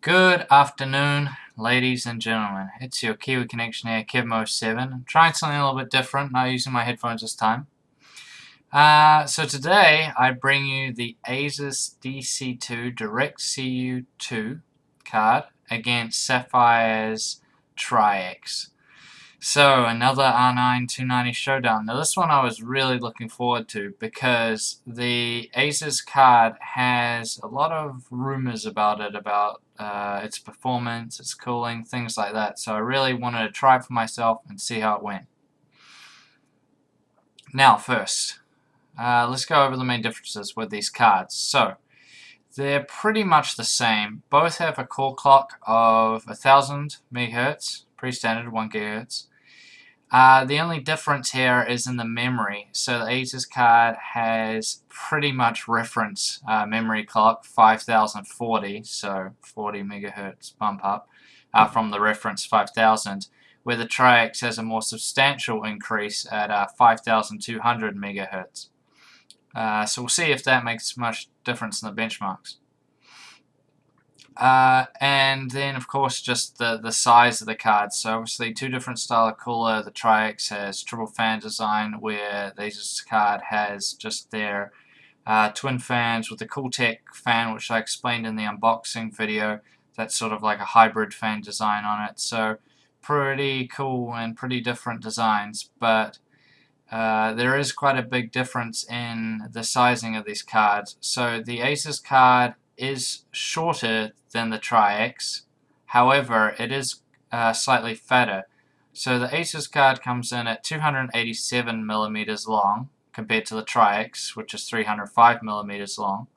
Good afternoon, ladies and gentlemen. It's your Kiwi Connection here, Kevmo7. I'm trying something a little bit different, not using my headphones this time. So today I bring you the Asus DC2 Directcu 2 card against Sapphires Tri-X. So another R9 290 Showdown. Now this one I was really looking forward to because the Asus card has a lot of rumors about it, about its performance, its cooling, things like that. So I really wanted to try it for myself and see how it went. Now first, let's go over the main differences with these cards. So they're pretty much the same. Both have a core clock of 1000 MHz, pretty standard 1 GHz. The only difference here is in the memory. So the Asus card has pretty much reference memory clock 5040, so 40 MHz bump up from the reference 5000, where the Tri-X has a more substantial increase at 5200 MHz. So we'll see if that makes much difference in the benchmarks. And then of course just the size of the card. So obviously two different style of cooler. The Tri-X has triple fan design, where the Asus card has just their twin fans with the Cooltech fan, which I explained in the unboxing video. That's sort of like a hybrid fan design on it. So pretty cool and pretty different designs, but there is quite a big difference in the sizing of these cards. So the Asus card is shorter than the Tri-X, however it is slightly fatter. So the Asus card comes in at 287 millimeters long compared to the Tri-X, which is 305 millimeters long,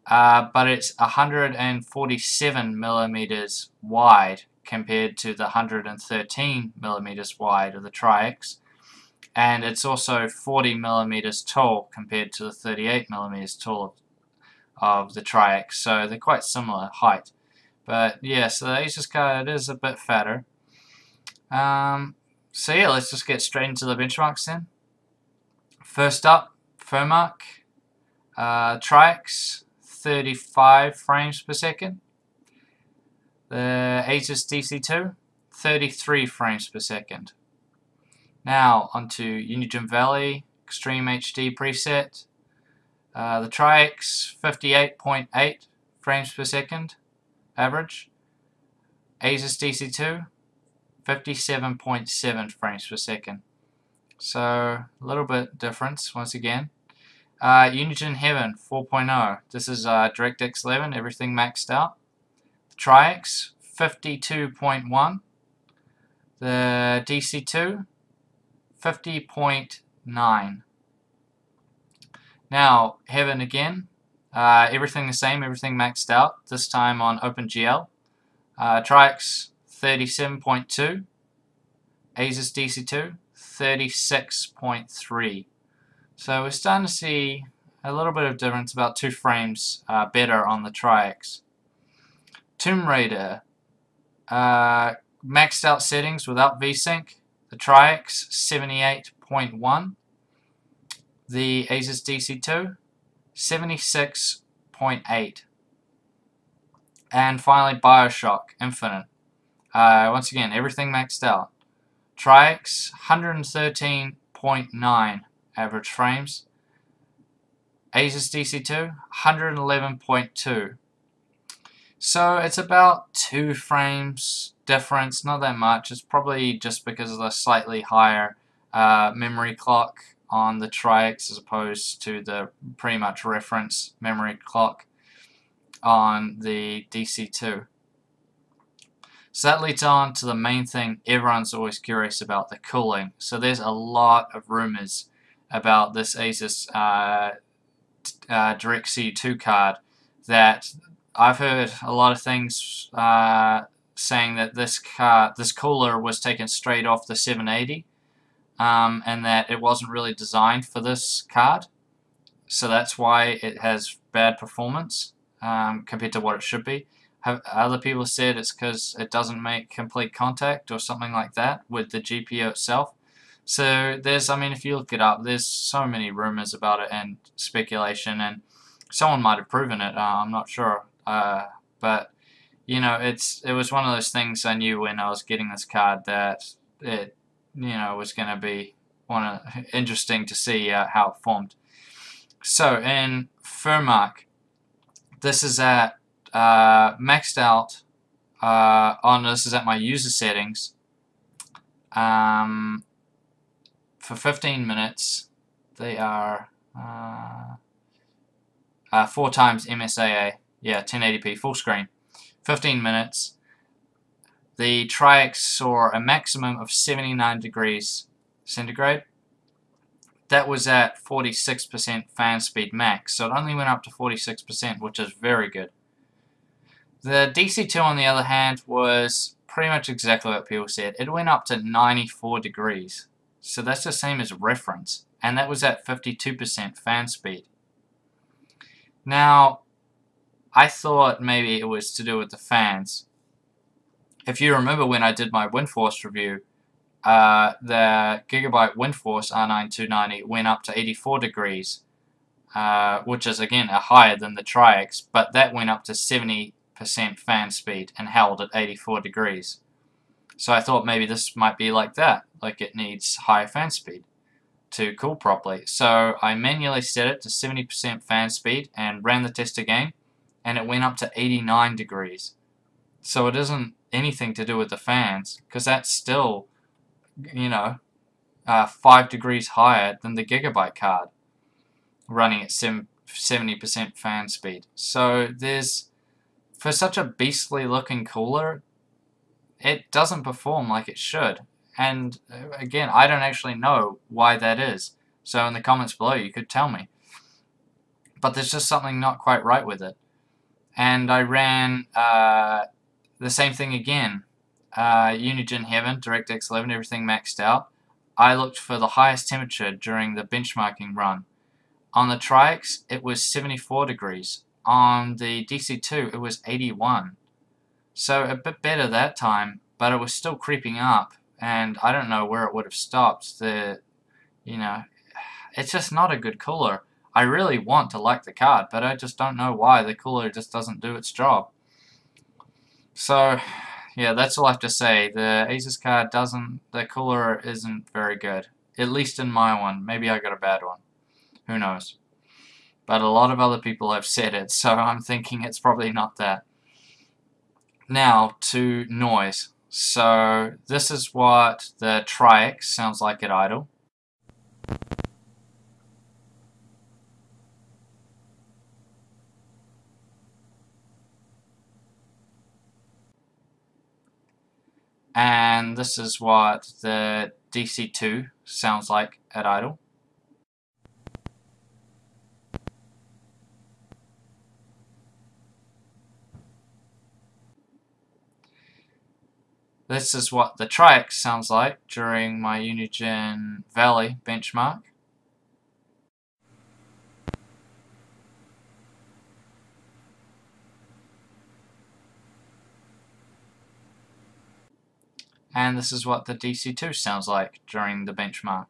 but it's 147 millimeters wide compared to the 113 millimeters wide of the Tri-X, and it's also 40 millimeters tall compared to the 38 millimeters tall of the Tri-X, so they're quite similar height. But yeah, so the Asus card is a bit fatter. So yeah, let's just get straight into the benchmarks then. First up, Firmark, Tri-X 35 frames per second. The Asus DC2 33 frames per second. Now onto Unigine Valley Extreme HD preset. The Tri-X 58.8 frames per second average. Asus DC2 57.7 frames per second. So a little bit difference once again. Unigine Heaven 4.0. This is DirectX 11, everything maxed out. The Tri-X 52.1. The DC2 50.9. Now, Heaven again, everything the same, everything maxed out, this time on OpenGL. Tri-X 37.2, Asus DC2 36.3. So we're starting to see a little bit of difference, about 2 frames better on the Tri-X. Tomb Raider, maxed out settings without VSync, the Tri-X 78.1. The Asus DC2 76.8. And finally Bioshock Infinite, once again everything maxed out. Tri-X 113.9 average frames. Asus DC2 111.2. So it's about 2 frames difference, not that much. It's probably just because of the slightly higher memory clock on the Tri-X as opposed to the pretty much reference memory clock on the DC2. So that leads on to the main thing everyone's always curious about, the cooling. So there's a lot of rumors about this Asus Directcu 2 card that I've heard a lot of things saying that this cooler was taken straight off the 780. And that it wasn't really designed for this card, so that's why it has bad performance compared to what it should be. Other people said it's because it doesn't make complete contact or something like that with the GPU itself. So there's, I mean, if you look it up, there's so many rumors about it and speculation, and someone might have proven it, I'm not sure, but you know, it was one of those things I knew when I was getting this card that it, you know, was going to be interesting to see how it formed. So in Furmark, this is at maxed out. This is at my user settings. For 15 minutes, they are 4 times MSAA. Yeah, 1080p full screen. 15 minutes. The Tri-X saw a maximum of 79 degrees centigrade. That was at 46% fan speed max, so it only went up to 46%, which is very good. The DC2, on the other hand, was pretty much exactly what people said. It went up to 94 degrees, so that's the same as reference, and that was at 52% fan speed. Now, I thought maybe it was to do with the fans. If you remember when I did my WindForce review, the Gigabyte WindForce R9 290 went up to 84 degrees, which is again higher than the Tri-X, but that went up to 70% fan speed and held at 84 degrees. So I thought maybe this might be like that, like it needs higher fan speed to cool properly. So I manually set it to 70% fan speed and ran the test again, and it went up to 89 degrees. So it isn't anything to do with the fans, because that's still, you know, 5 degrees higher than the Gigabyte card, running at 70% fan speed. So there's, for such a beastly looking cooler, it doesn't perform like it should. And again, I don't actually know why that is. So in the comments below, you could tell me. But there's just something not quite right with it. And I ran the same thing again. Unigine Heaven, DirectX 11, everything maxed out. I looked for the highest temperature during the benchmarking run. On the Tri-X, it was 74 degrees. On the DC2, it was 81. So a bit better that time, but it was still creeping up, and I don't know where it would have stopped. You know, it's just not a good cooler. I really want to like the card, but I just don't know why the cooler just doesn't do its job. So, yeah, that's all I have to say. The Asus card the cooler isn't very good. At least in my one. Maybe I got a bad one. Who knows? But a lot of other people have said it, so I'm thinking it's probably not that. Now, to noise. So, this is what the Tri-X sounds like at idle. And this is what the DC2 sounds like at idle. This is what the Tri-X sounds like during my Unigine Valley benchmark. And this is what the DC2 sounds like during the benchmark.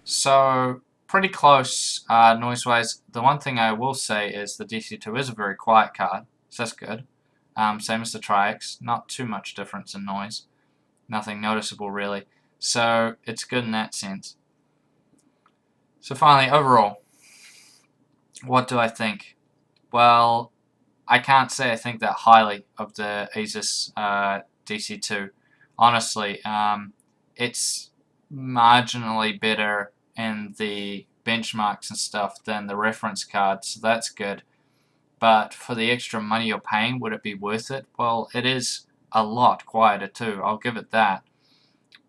So, pretty close noise-wise. The one thing I will say is the DC2 is a very quiet card, so that's good. Same as the Tri-X, not too much difference in noise. Nothing noticeable really. So, it's good in that sense. So finally, overall, what do I think? Well, I can't say I think that highly of the Asus DC2. Honestly, it's marginally better in the benchmarks and stuff than the reference card, so that's good. But for the extra money you're paying, would it be worth it? Well, it is a lot quieter too, I'll give it that.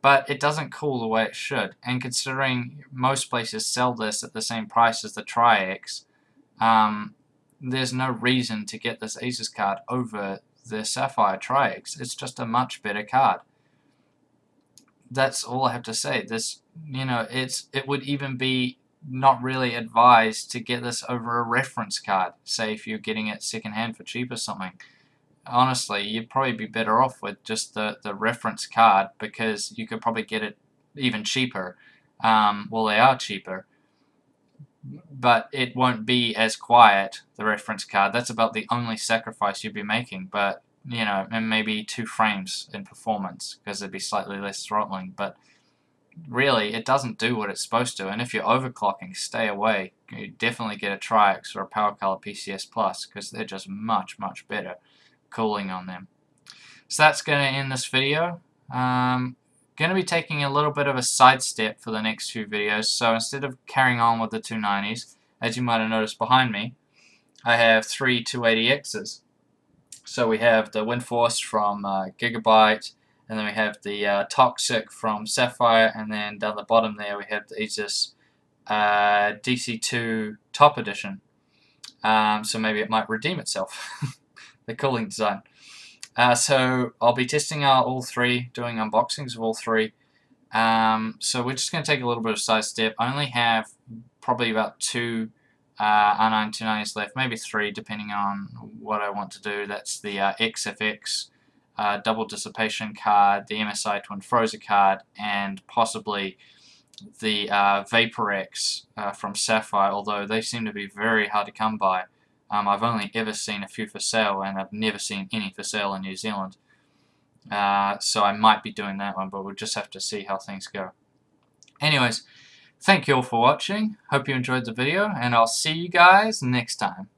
But it doesn't cool the way it should, and considering most places sell this at the same price as the Tri-X, there's no reason to get this Asus card over the Sapphire Tri-X. It's just a much better card. That's all I have to say. This, you know, it would even be not really advised to get this over a reference card. Say if you're getting it secondhand for cheap or something. honestly, you'd probably be better off with just the reference card, because you could probably get it even cheaper. Well, they are cheaper, but it won't be as quiet, the reference card. That's about the only sacrifice you'd be making, but, you know, and maybe 2 frames in performance, because it'd be slightly less throttling, but really, it doesn't do what it's supposed to, and if you're overclocking, stay away. You definitely get a Tri-X or a Power Color PCS Plus, because they're just much, much better cooling on them. So that's going to end this video. Going to be taking a little bit of a sidestep for the next few videos, so instead of carrying on with the 290s, as you might have noticed behind me, I have 3 280Xs. So we have the Windforce from Gigabyte, and then we have the Toxic from Sapphire, and then down the bottom there we have the Asus DC2 Top Edition. So maybe it might redeem itself, the cooling design. So I'll be testing out all 3, doing unboxings of all 3. So we're just going to take a little bit of sidestep. I only have probably about 2 R9 290s left, maybe 3 depending on what I want to do. That's the XFX double dissipation card, the MSI Twin Frozer card, and possibly the VaporX from Sapphire, although they seem to be very hard to come by. I've only ever seen a few for sale, and I've never seen any for sale in New Zealand. So I might be doing that one, but we'll just have to see how things go. Anyways, thank you all for watching. Hope you enjoyed the video, and I'll see you guys next time.